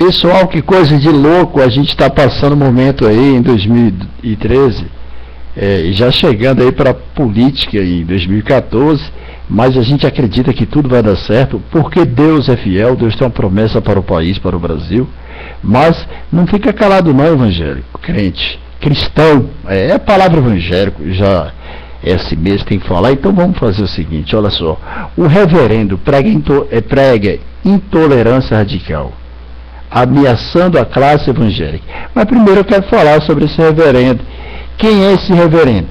Pessoal, que coisa de louco, a gente está passando um momento aí em 2013, já chegando aí para a política em 2014, mas a gente acredita que tudo vai dar certo, porque Deus é fiel, Deus tem uma promessa para o país, para o Brasil, mas não fica calado não, evangélico, crente, cristão, é a palavra evangélico, já é assim mesmo, tem que falar. Então vamos fazer o seguinte, olha só, o reverendo prega intolerância radical, ameaçando a classe evangélica. Mas primeiro eu quero falar sobre esse reverendo. Quem é esse reverendo?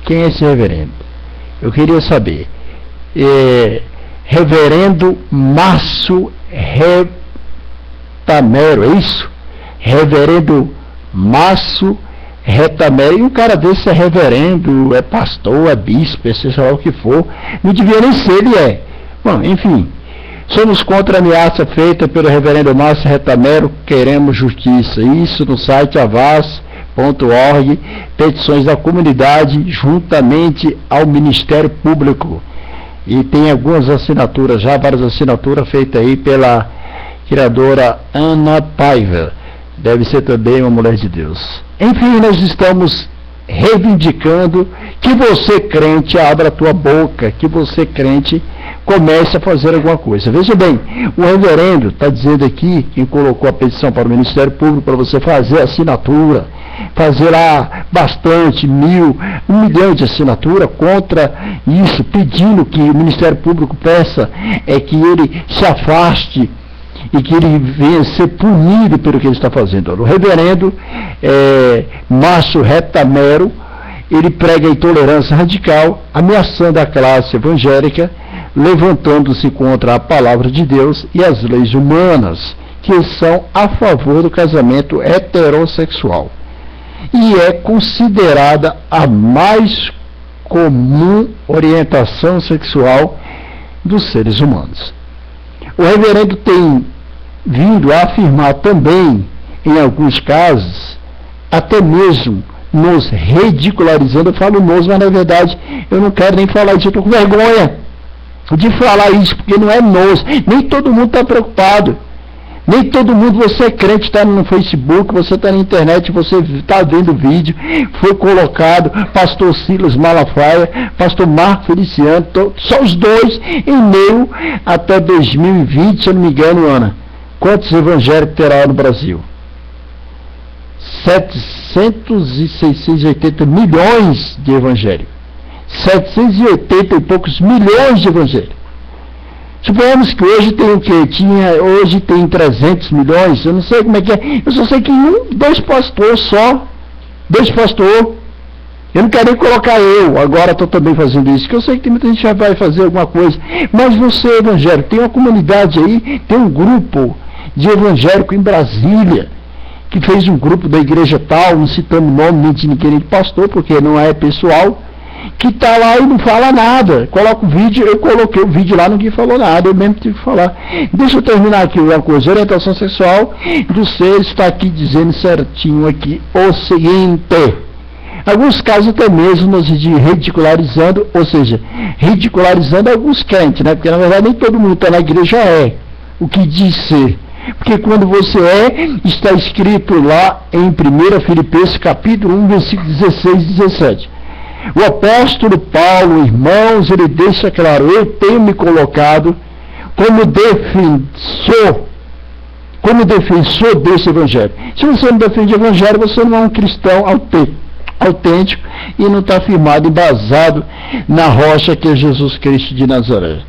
Quem é esse reverendo? Eu queria saber. Reverendo Márcio Retamero, é isso? Reverendo Márcio Retamero. E um cara desse é reverendo, é pastor, é bispo, é seja lá o que for. Não devia nem ser, ele é. Bom, enfim. Somos contra a ameaça feita pelo reverendo Márcio Retamero, queremos justiça. Isso no site avaz.org, petições da comunidade, juntamente ao Ministério Público. E tem algumas assinaturas, já várias assinaturas feitas aí pela criadora Ana Paiva. Deve ser também uma mulher de Deus. Enfim, nós estamos reivindicando que você, crente, abra a tua boca, que você, crente, comece a fazer alguma coisa. Veja bem, o reverendo está dizendo aqui, quem colocou a petição para o Ministério Público, para você fazer assinatura, fazer lá bastante, 1 milhão de assinatura contra isso, pedindo que o Ministério Público peça que ele se afaste e que ele venha ser punido pelo que ele está fazendo. O reverendo Márcio Retamero, ele prega a intolerância radical, ameaçando a classe evangélica, levantando-se contra a palavra de Deus e as leis humanas, que são a favor do casamento heterossexual. E é considerada a mais comum orientação sexual dos seres humanos. O reverendo tem vindo a afirmar também, em alguns casos, até mesmo nos ridicularizando. Eu falo nos, mas na verdade eu não quero nem falar isso, eu estou com vergonha de falar isso, porque não é nos, nem todo mundo está preocupado, nem todo mundo, você é crente, está no Facebook, você está na internet, você está vendo o vídeo, foi colocado pastor Silas Malafaia, pastor Marco Feliciano, só os dois em meio até 2020, se eu não me engano, Ana. Quantos evangélicos terá no Brasil? 680 milhões de evangélicos. 780 e poucos milhões de evangélicos. Suponhamos que hoje tem o quê? Hoje tem 300 milhões, eu não sei como é que é. Eu só sei que dois pastores só. Dois pastores. Eu não quero nem colocar agora estou também fazendo isso, que eu sei que tem muita gente que já vai fazer alguma coisa. Mas você, evangélico, tem uma comunidade aí, tem um grupo de evangélico em Brasília, que fez um grupo da igreja tal, não citando o nome nem de ninguém, nem de pastor, porque não é pessoal, que está lá e não fala nada. Coloca o vídeo, eu coloquei o vídeo lá, ninguém falou nada, eu mesmo tive que falar. Deixa eu terminar aqui uma coisa. Orientação sexual dos seres, está aqui dizendo certinho aqui o seguinte: alguns casos até mesmo nos ridicularizando, ou seja, ridicularizando alguns crentes, né? Porque na verdade nem todo mundo está na igreja o que diz ser. Porque quando você está escrito lá em 1 Filipenses capítulo 1, versículo 16 e 17. O apóstolo Paulo, irmãos, ele deixa claro: eu tenho me colocado como defensor desse evangelho. Se você não defende o evangelho, você não é um cristão autêntico e não está firmado, embasado na rocha que é Jesus Cristo de Nazaré.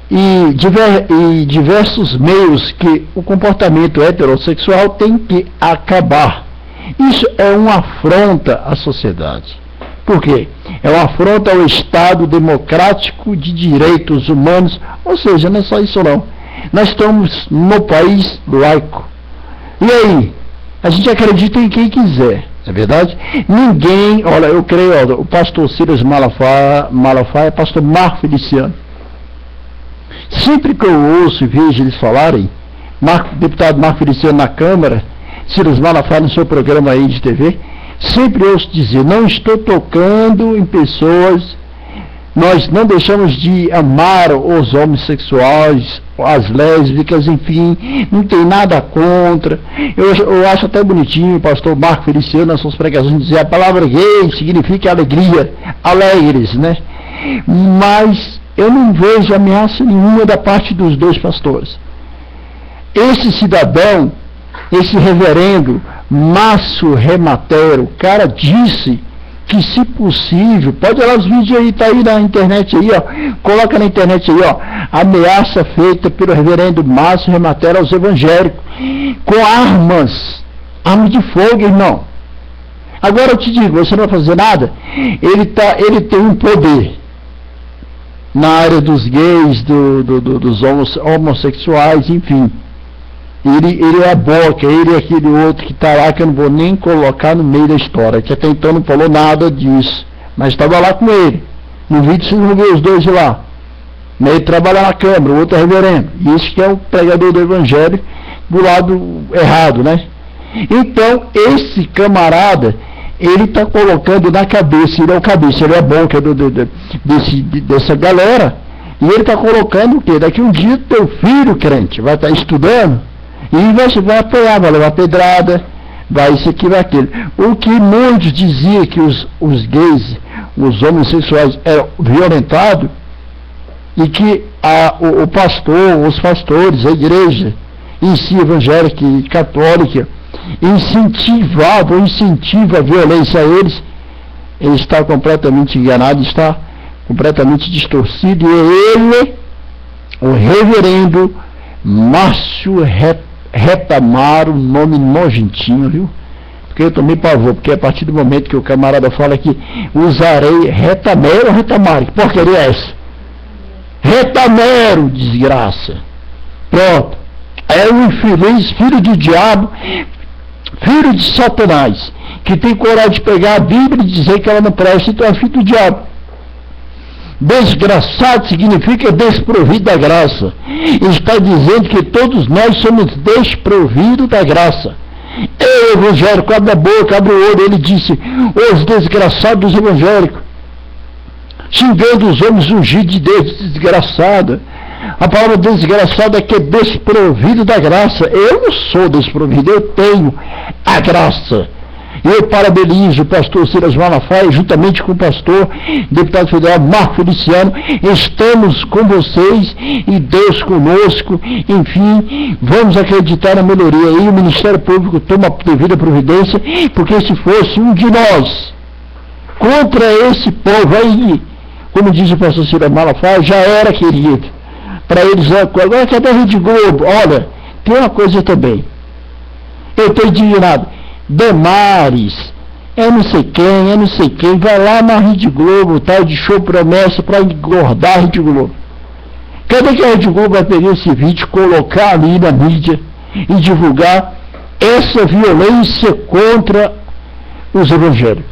E diversos meios que o comportamento heterossexual tem que acabar. Isso é uma afronta à sociedade. Por quê? É uma afronta ao Estado democrático de direitos humanos, ou seja, não é só isso não. Nós estamos no país laico. E aí? A gente acredita em quem quiser, não é verdade? Ninguém, olha, eu creio, o pastor Silas Malafaia, pastor Marco Feliciano, sempre que eu ouço e vejo eles falarem, deputado Marco Feliciano na Câmara, Silas Malafaia no seu programa aí de TV, sempre ouço dizer: não estou tocando em pessoas Nós não deixamos de amar os homossexuais, as lésbicas, enfim, não tem nada contra. Eu acho até bonitinho o pastor Marco Feliciano, nas suas pregações, dizer a palavra gay significa alegria, alegres, né? Mas eu não vejo ameaça nenhuma da parte dos dois pastores. Esse cidadão, esse reverendo Márcio Rematero, o cara disse que, se possível, pode olhar os vídeos aí, tá aí na internet aí, ó, coloca na internet aí, ó, ameaça feita pelo reverendo Márcio Rematero aos evangélicos, com armas de fogo, irmão. Agora eu te digo, você não vai fazer nada, ele tem um poder na área dos gays, dos homossexuais, enfim. Ele é a boca, ele é aquele outro que está lá, que eu não vou nem colocar no meio da história, que até então não falou nada disso, mas estava lá com ele. No vídeo vocês vão ver os dois lá. Ele trabalha na Câmara, o outro é reverendo. E esse que é o pregador do Evangelho do lado errado, né? Então, esse camarada, ele está colocando na cabeça, ele é o cabeça, ele é a boca dessa galera, e ele está colocando o quê? Daqui um dia teu filho, crente, vai estar estudando, e vai apoiar, vai levar pedrada, vai isso aqui, vai aquilo. O que muitos diziam que os gays, os homossexuais eram violentados, e que o pastor, os pastores, a igreja em si, evangélica e católica, incentiva a violência a eles, ele está completamente enganado, está completamente distorcido, e é ele, o reverendo Márcio Retamaro, nome nojentinho, viu? Porque eu tomei pavor, porque a partir do momento que o camarada fala que usarei retamero ou retamaro, que porcaria é essa? Retamero, desgraça. Pronto. É um infeliz, filho do diabo, filho de Satanás, que tem coragem de pegar a Bíblia e dizer que ela não presta, então é filho do diabo. Desgraçado significa desprovido da graça. Está dizendo que todos nós somos desprovidos da graça. Eu, evangélico, abre a boca, abre o olho, ele disse, os desgraçados evangélicos, xingando os homens ungidos de Deus, desgraçada. A palavra desgraçado é que é desprovido da graça. Eu não sou desprovido, eu tenho a graça. Eu parabenizo o pastor Silas Malafaia, juntamente com o pastor, deputado federal Marco Feliciano, estamos com vocês e Deus conosco, enfim, vamos acreditar na melhoria. E o Ministério Público toma a devida providência, porque se fosse um de nós contra esse povo aí, como diz o pastor Silas Malafaia, já era, querido. Para eles, agora cadê a Rede Globo? Olha, tem uma coisa também, eu estou indignado. Damares, é não sei quem, vai lá na Rede Globo, tal, de show promessa para engordar a Rede Globo. Cadê que a Rede Globo vai pegar esse vídeo, colocar ali na mídia e divulgar essa violência contra os evangélicos?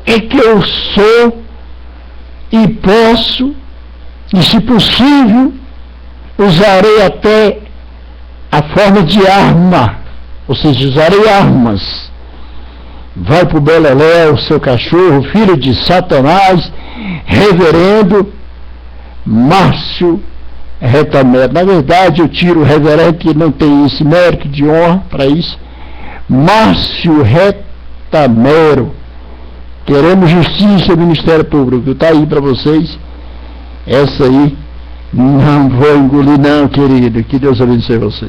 É que eu sou e posso, e se possível, usarei até a forma de arma. Ou seja, usarei armas. Vai pro Beleléu, seu cachorro, filho de Satanás, reverendo Márcio Retamero. Na verdade, eu tiro o reverendo, que não tem esse mérito de honra para isso. Márcio Retamero. Queremos justiça, Ministério Público. Está aí para vocês. Essa aí, não vou engolir não, querido. Que Deus abençoe você.